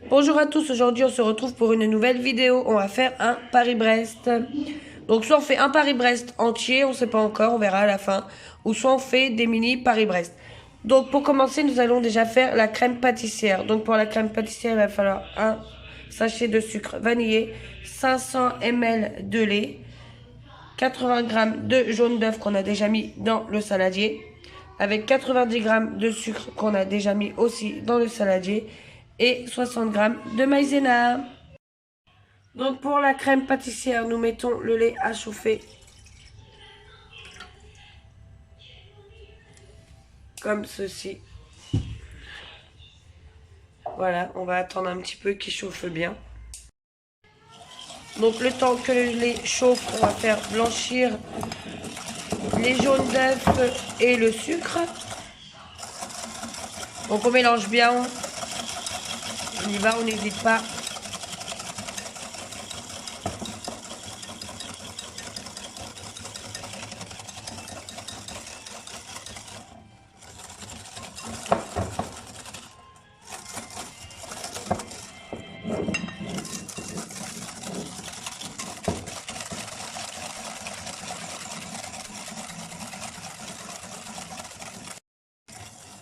Bonjour à tous, aujourd'hui on se retrouve pour une nouvelle vidéo. On va faire un Paris-Brest. Donc soit on fait un Paris-Brest entier, on sait pas encore, on verra à la fin. Ou soit on fait des mini Paris-Brest. Donc pour commencer, nous allons déjà faire la crème pâtissière. Donc pour la crème pâtissière, il va falloir un sachet de sucre vanillé, 500 ml de lait, 80 g de jaune d'œuf qu'on a déjà mis dans le saladier, avec 90 g de sucre qu'on a déjà mis aussi dans le saladier, et 60 g de maïzena. Donc pour la crème pâtissière, nous mettons le lait à chauffer comme ceci. Voilà, on va attendre un petit peu qu'il chauffe bien. Donc le temps que le lait chauffe, on va faire blanchir les jaunes d'œufs et le sucre. Donc on mélange bien, on y va, on n'hésite pas.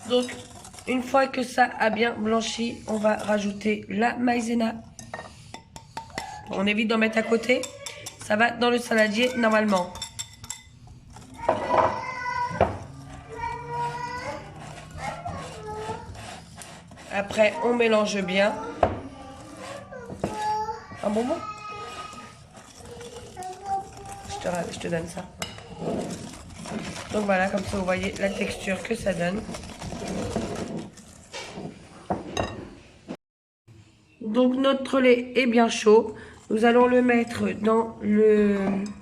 Donc, une fois que ça a bien blanchi, on va rajouter la maïzena. On évite d'en mettre à côté. Ça va dans le saladier normalement. Après, on mélange bien. Un bonbon? Je te donne ça. Donc voilà, comme ça vous voyez la texture que ça donne. Donc notre lait est bien chaud. Nous allons le mettre dans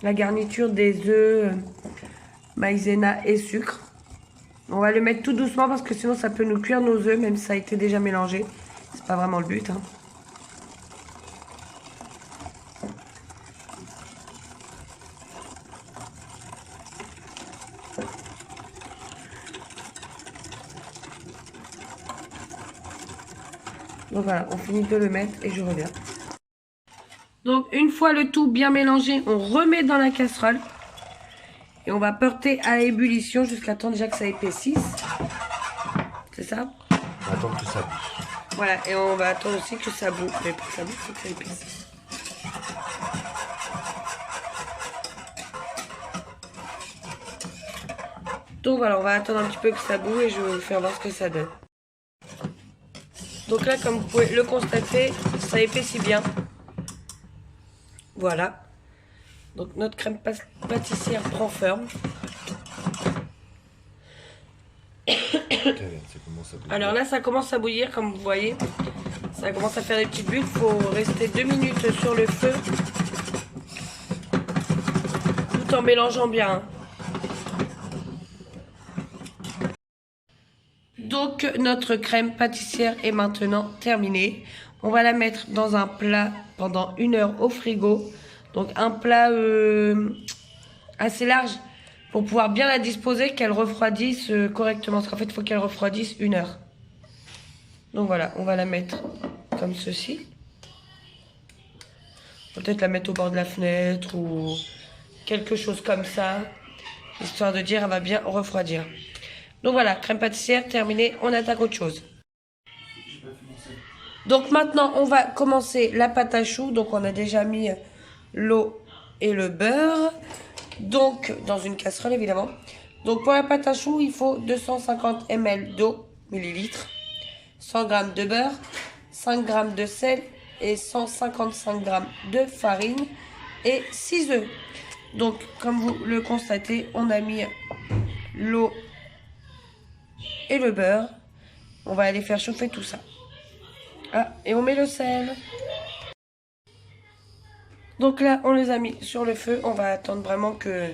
la garniture des œufs, maïzena et sucre. On va le mettre tout doucement parce que sinon ça peut nous cuire nos œufs même si ça a été déjà mélangé. C'est pas vraiment le but, hein. Donc voilà, on finit de le mettre et je reviens. Donc une fois le tout bien mélangé, on remet dans la casserole. Et on va porter à ébullition jusqu'à temps déjà que ça épaississe. C'est ça? On va attendre que ça boue. Voilà, et on va attendre aussi que ça boue. Mais pour que ça boue, il faut que ça épaississe. Donc voilà, on va attendre un petit peu que ça boue et je vais vous faire voir ce que ça donne. Donc là, comme vous pouvez le constater, ça épaissit bien. Voilà. Donc notre crème pâtissière prend forme. Alors là, ça commence à bouillir, comme vous voyez. Ça commence à faire des petites bulles. Il faut rester 2 minutes sur le feu. Tout en mélangeant bien. Donc notre crème pâtissière est maintenant terminée. On va la mettre dans un plat pendant 1 heure au frigo. Donc un plat assez large pour pouvoir bien la disposer, qu'elle refroidisse correctement. Parce qu'en fait, il faut qu'elle refroidisse 1 heure. Donc voilà, on va la mettre comme ceci. Peut-être la mettre au bord de la fenêtre ou quelque chose comme ça. Histoire de dire, elle va bien refroidir. Donc voilà, crème pâtissière terminée, on attaque autre chose. Donc maintenant, on va commencer la pâte à choux. Donc on a déjà mis l'eau et le beurre. Donc dans une casserole évidemment. Donc pour la pâte à choux, il faut 250 ml d'eau, millilitres, 100 g de beurre, 5 g de sel et 155 g de farine et 6 œufs. Donc comme vous le constatez, on a mis l'eau et le beurre. On va aller faire chauffer tout ça. Ah, et on met le sel. Donc là, on les a mis sur le feu. On va attendre vraiment que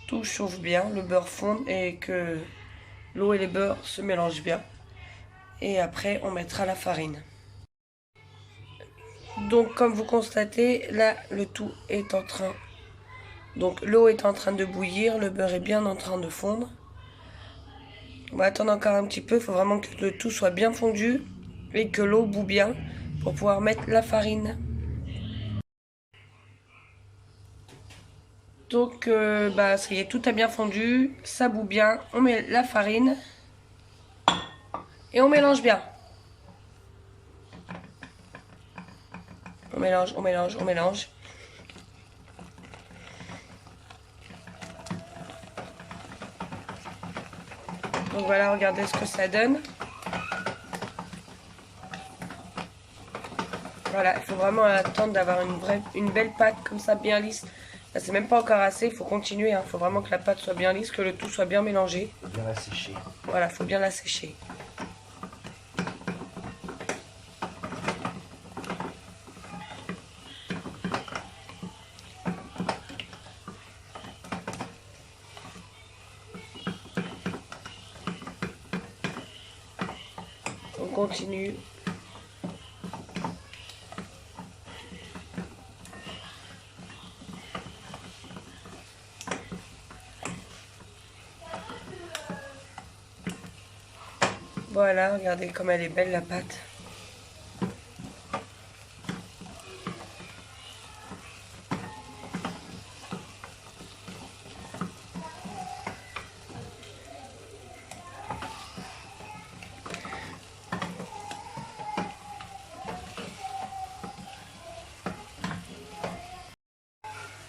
tout chauffe bien, le beurre fonde et que l'eau et les beurres se mélangent bien. Et après, on mettra la farine. Donc comme vous constatez, là, le tout est en train... Donc l'eau est en train de bouillir, le beurre est bien en train de fondre. On va attendre encore un petit peu, il faut vraiment que le tout soit bien fondu et que l'eau bout bien pour pouvoir mettre la farine. Donc ça y est, tout a bien fondu, ça bout bien. On met la farine et on mélange bien. On mélange, on mélange, on mélange. Donc voilà, regardez ce que ça donne. Voilà, il faut vraiment attendre d'avoir une belle pâte comme ça, bien lisse. Là, c'est même pas encore assez, il faut continuer. Il faut vraiment que la pâte soit bien lisse, que le tout soit bien mélangé. Il faut bien la sécher. Voilà, il faut bien la sécher. On continue. Voilà, regardez comme elle est belle la pâte.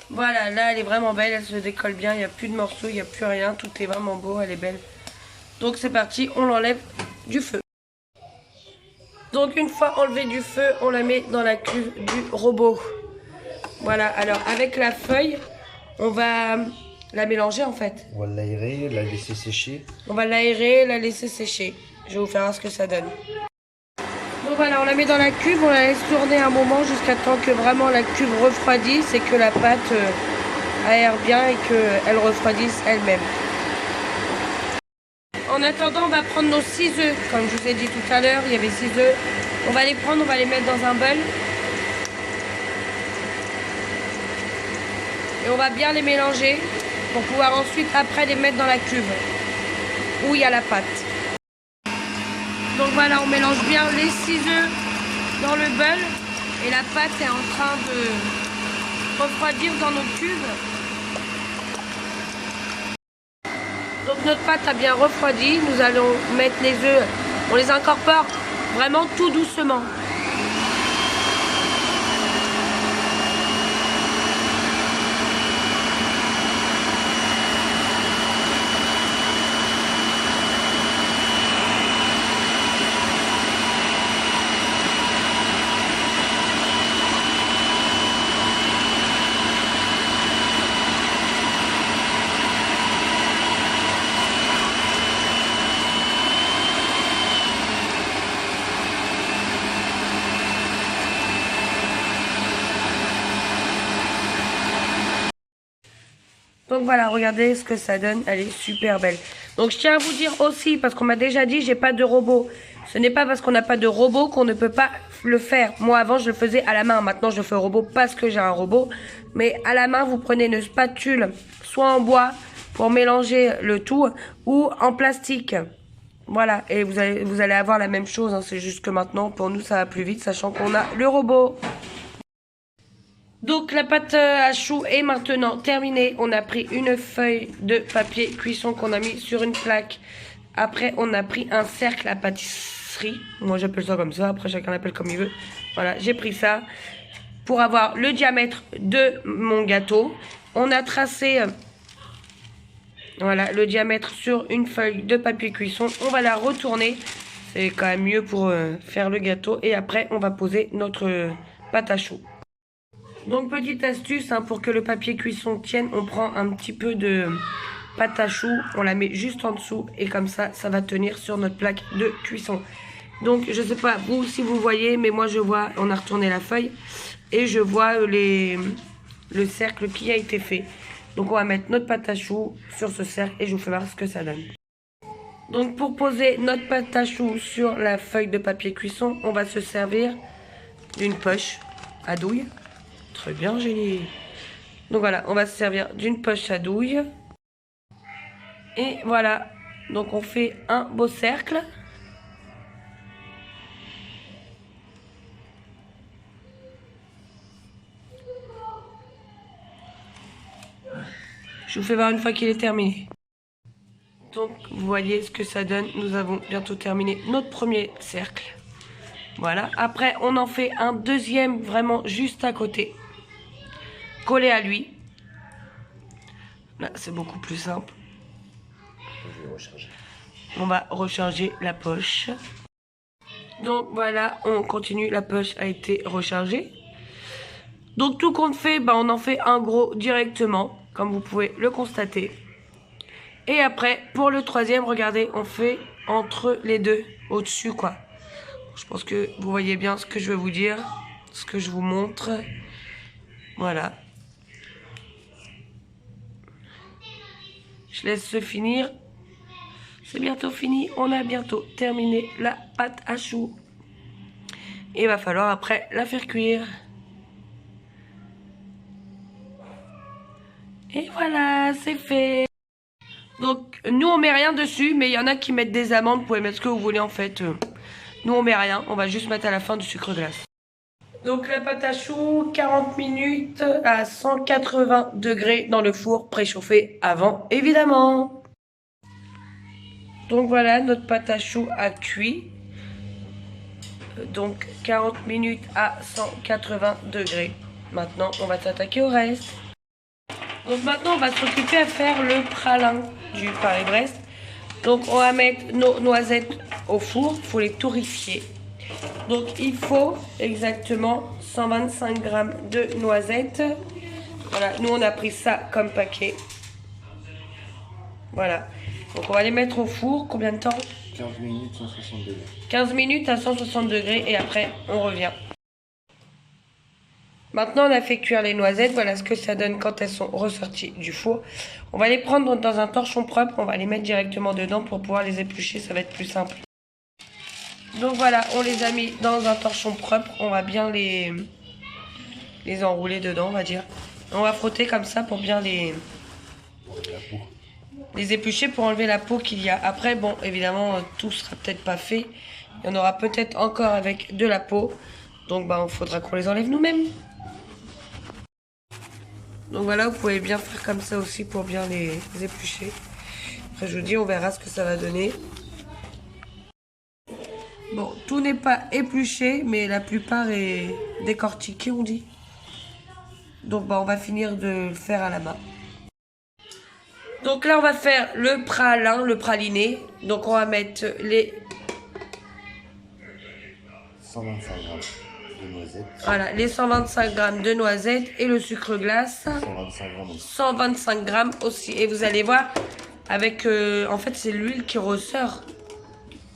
Voilà, là elle est vraiment belle, elle se décolle bien, il n'y a plus de morceaux, il n'y a plus rien, tout est vraiment beau, elle est belle. Donc c'est parti, on l'enlève du feu. Donc une fois enlevée du feu, on la met dans la cuve du robot. Voilà, alors avec la feuille, on va la mélanger en fait. On va l'aérer, la laisser sécher. On va l'aérer, la laisser sécher. Je vais vous faire voir ce que ça donne. Donc voilà, on la met dans la cuve, on la laisse tourner un moment jusqu'à temps que vraiment la cuve refroidisse et que la pâte aère bien et qu'elle refroidisse elle-même. En attendant, on va prendre nos 6 œufs. Comme je vous ai dit tout à l'heure, il y avait 6 œufs. On va les prendre, on va les mettre dans un bol. Et on va bien les mélanger pour pouvoir ensuite après les mettre dans la cuve où il y a la pâte. Donc voilà, on mélange bien les 6 œufs dans le bol et la pâte est en train de refroidir dans nos cuves. Donc notre pâte a bien refroidi, nous allons mettre les œufs, on les incorpore vraiment tout doucement. Donc voilà, regardez ce que ça donne, elle est super belle. Donc je tiens à vous dire aussi, parce qu'on m'a déjà dit j'ai pas de robot. Ce n'est pas parce qu'on n'a pas de robot qu'on ne peut pas le faire. Moi avant je le faisais à la main, maintenant je le fais au robot parce que j'ai un robot. Mais à la main vous prenez une spatule, soit en bois pour mélanger le tout, ou en plastique. Voilà, et vous allez avoir la même chose, hein. C'est juste que maintenant pour nous ça va plus vite sachant qu'on a le robot. Donc la pâte à choux est maintenant terminée. On a pris une feuille de papier cuisson qu'on a mis sur une plaque. Après on a pris un cercle à pâtisserie. Moi j'appelle ça comme ça, après chacun l'appelle comme il veut. Voilà, j'ai pris ça pour avoir le diamètre de mon gâteau. On a tracé voilà, le diamètre sur une feuille de papier cuisson. On va la retourner. C'est quand même mieux pour faire le gâteau. Et après on va poser notre pâte à choux. Donc petite astuce, hein, pour que le papier cuisson tienne, on prend un petit peu de pâte à choux, on la met juste en dessous et comme ça va tenir sur notre plaque de cuisson. Donc je sais pas vous si vous voyez, mais moi je vois, on a retourné la feuille et je vois le cercle qui a été fait. Donc on va mettre notre pâte à choux sur ce cercle et je vous fais voir ce que ça donne. Donc pour poser notre pâte à choux sur la feuille de papier cuisson, on va se servir d'une poche à douille. Très bien, génie. Donc voilà, on va se servir d'une poche à douille. Et voilà, donc on fait un beau cercle. Je vous fais voir une fois qu'il est terminé. Donc, vous voyez ce que ça donne. Nous avons bientôt terminé notre premier cercle. Voilà. Après, on en fait un deuxième vraiment juste à côté. Collé à lui. Là, c'est beaucoup plus simple. Je vais recharger. On va recharger la poche. Donc, voilà, on continue. La poche a été rechargée. Donc, tout qu'on fait, bah, on en fait un gros directement, comme vous pouvez le constater. Et après, pour le troisième, regardez, on fait entre les deux, au-dessus, quoi. Je pense que vous voyez bien ce que je veux vous dire, ce que je vous montre. Voilà. Je laisse se finir. C'est bientôt fini. On a bientôt terminé la pâte à choux. Et il va falloir après la faire cuire. Et voilà, c'est fait. Donc, nous, on met rien dessus, mais il y en a qui mettent des amandes. Vous pouvez mettre ce que vous voulez, en fait. Nous, on met rien. On va juste mettre à la fin du sucre glace. Donc, la pâte à choux, 40 minutes à 180 degrés dans le four préchauffé avant, évidemment. Donc, voilà, notre pâte à choux a cuit. Donc, 40 minutes à 180 degrés. Maintenant, on va s'attaquer au reste. Donc maintenant, on va s'occuper à faire le pralin du Paris-Brest. Donc on va mettre nos noisettes au four, il faut les torréfier. Donc il faut exactement 125 g de noisettes. Voilà, nous on a pris ça comme paquet. Voilà, donc on va les mettre au four, combien de temps? 15 minutes, 160 degrés. 15 minutes à 160 degrés et après on revient. Maintenant, on a fait cuire les noisettes. Voilà ce que ça donne quand elles sont ressorties du four. On va les prendre dans un torchon propre. On va les mettre directement dedans pour pouvoir les éplucher. Ça va être plus simple. Donc voilà, on les a mis dans un torchon propre. On va bien les enrouler dedans, on va dire. On va frotter comme ça pour bien les éplucher, pour enlever la peau qu'il y a. Après, bon, évidemment, tout sera peut-être pas fait. Il y en aura peut-être encore avec de la peau. Donc, bah, il faudra qu'on les enlève nous-mêmes. Donc voilà, vous pouvez bien faire comme ça aussi pour bien les éplucher. Après, je vous dis, on verra ce que ça va donner. Bon, tout n'est pas épluché, mais la plupart est décortiqué, on dit. Donc, bah, on va finir de le faire à la main. Donc là, on va faire le pralin, le praliné. Donc, on va mettre les 125 g de noisettes. Voilà, les 125 g de noisettes et le sucre glace. 125 g aussi. 125 g aussi. Et vous allez voir, avec, en fait, c'est l'huile qui ressort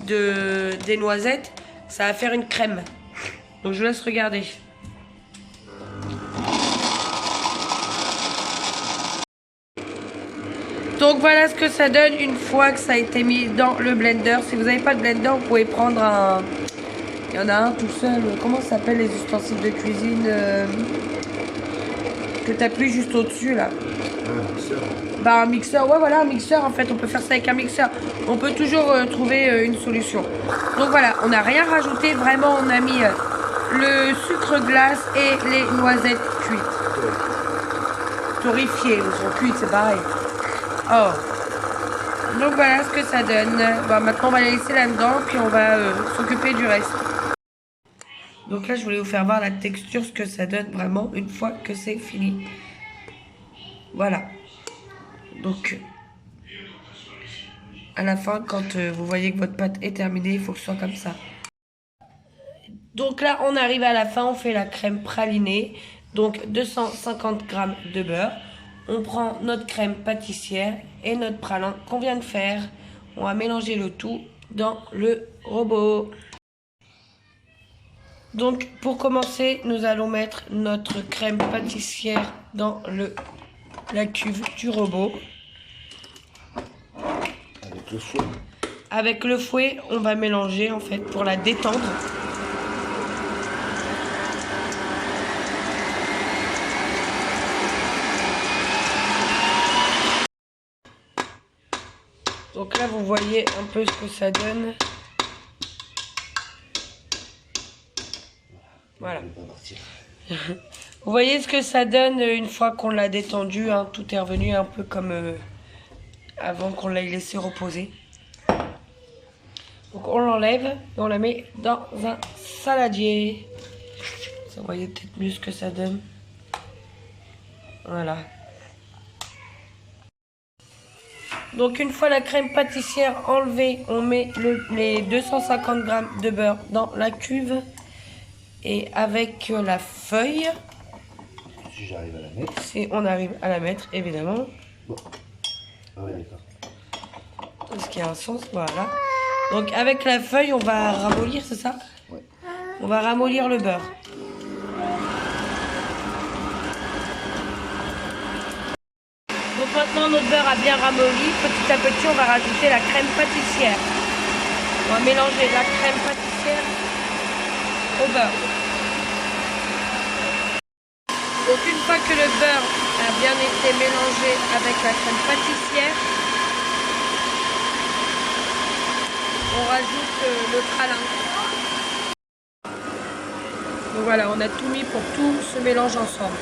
des noisettes. Ça va faire une crème. Donc, je vous laisse regarder. Donc, voilà ce que ça donne une fois que ça a été mis dans le blender. Si vous n'avez pas de blender, vous pouvez prendre un... Il y en a un tout seul. Comment ça s'appelle les ustensiles de cuisine que tu appuies juste au-dessus là? Un mixeur. Bah un mixeur, ouais voilà un mixeur en fait, on peut faire ça avec un mixeur. On peut toujours trouver une solution. Donc voilà, on n'a rien rajouté, vraiment on a mis le sucre glace et les noisettes cuites. Torréfiées, elles sont cuites, c'est pareil. Oh. Donc voilà ce que ça donne. Bah, maintenant on va les laisser là-dedans, puis on va s'occuper du reste. Donc là, je voulais vous faire voir la texture, ce que ça donne vraiment une fois que c'est fini. Voilà. Donc, à la fin, quand vous voyez que votre pâte est terminée, il faut que ce soit comme ça. Donc là, on arrive à la fin, on fait la crème pralinée. Donc, 250 g de beurre. On prend notre crème pâtissière et notre pralin qu'on vient de faire. On va mélanger le tout dans le robot. Donc, pour commencer, nous allons mettre notre crème pâtissière dans la cuve du robot. Avec le fouet. Avec le fouet, on va mélanger en fait pour la détendre. Donc là, vous voyez un peu ce que ça donne. Voilà. Vous voyez ce que ça donne une fois qu'on l'a détendu, hein, tout est revenu un peu comme avant qu'on l'ait laissé reposer. Donc on l'enlève et on la met dans un saladier. Vous voyez peut-être mieux ce que ça donne. Voilà. Donc une fois la crème pâtissière enlevée, on met les 250 g de beurre dans la cuve. Et avec la feuille, Si j'arrive à la mettre. si on arrive à la mettre, évidemment. Bon. Ah ouais, d'accord. Parce qu'il y a un sens, voilà. Donc avec la feuille, on va ramollir, c'est ça? Ouais. On va ramollir le beurre. Donc maintenant notre beurre a bien ramolli. Petit à petit, on va rajouter la crème pâtissière. On va mélanger la crème pâtissière au beurre. Donc une fois que le beurre a bien été mélangé avec la crème pâtissière, on rajoute le pralin. Donc voilà, on a tout mis pour que tout se mélange ensemble.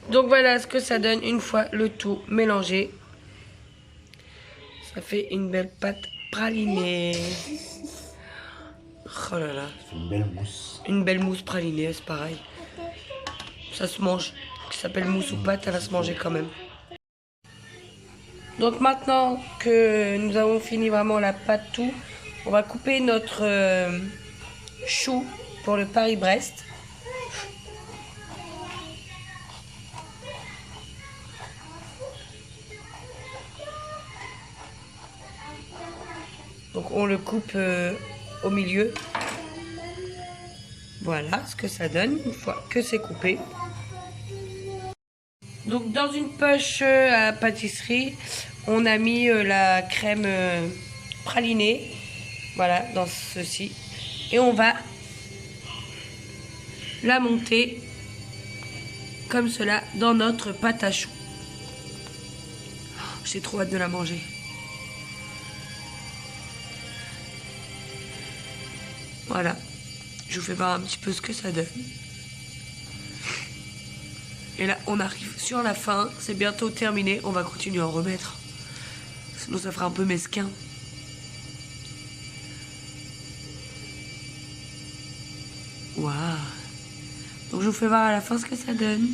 Donc voilà ce que ça donne une fois le tout mélangé. Ça fait une belle pâte pralinée. Oh là là. C'est une belle mousse. Une belle mousse pralinée, c'est pareil. Ça se mange. Qui s'appelle mousse ou pâte, elle va se manger quand même. Donc maintenant que nous avons fini vraiment la pâte tout, on va couper notre chou pour le Paris-Brest. Donc on le coupe au milieu. Voilà ce que ça donne une fois que c'est coupé. Donc dans une poche à pâtisserie, on a mis la crème pralinée. Voilà, dans ceci. Et on va la monter comme cela dans notre pâte à choux. J'ai trop hâte de la manger. Voilà, je vous fais voir un petit peu ce que ça donne. Et là, on arrive sur la fin, c'est bientôt terminé, on va continuer à en remettre. Sinon, ça fera un peu mesquin. Waouh! Donc, je vous fais voir à la fin ce que ça donne.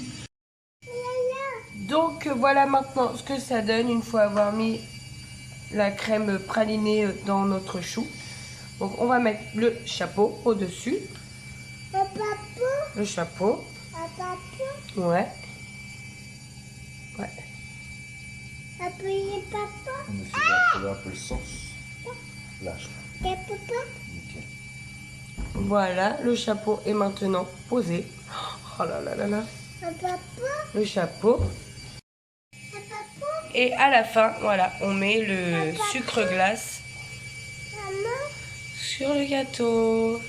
Donc, voilà maintenant ce que ça donne une fois avoir mis la crème pralinée dans notre chou. Donc on va mettre le chapeau au-dessus. Le chapeau. Ouais. Ouais. On essaie de trouver un peu le sens. Là, je crois. Nickel. Voilà, le chapeau est maintenant posé. Oh là là là là. Le chapeau. Et à la fin, voilà, on met le sucre glace sur le gâteau.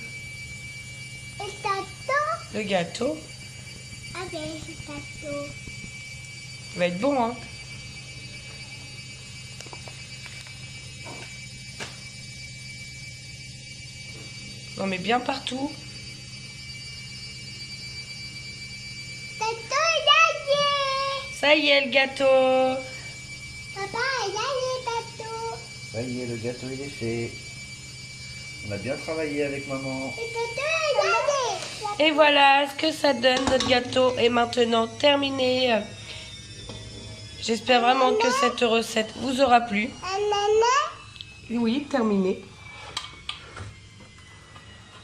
Le gâteau va être bon, hein. On met bien partout. Ça y est, le gâteau. Ça y est, le gâteau il est fait. On a bien travaillé avec maman. Et voilà ce que ça donne. Notre gâteau est maintenant terminé. J'espère vraiment que cette recette vous aura plu. Oui, terminé.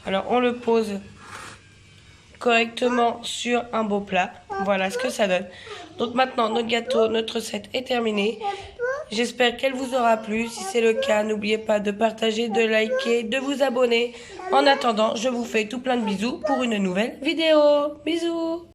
Alors on le pose correctement sur un beau plat. Voilà ce que ça donne. Donc maintenant notre gâteau, notre recette est terminée. J'espère qu'elle vous aura plu. Si c'est le cas, n'oubliez pas de partager, de liker, de vous abonner. En attendant, je vous fais tout plein de bisous pour une nouvelle vidéo. Bisous!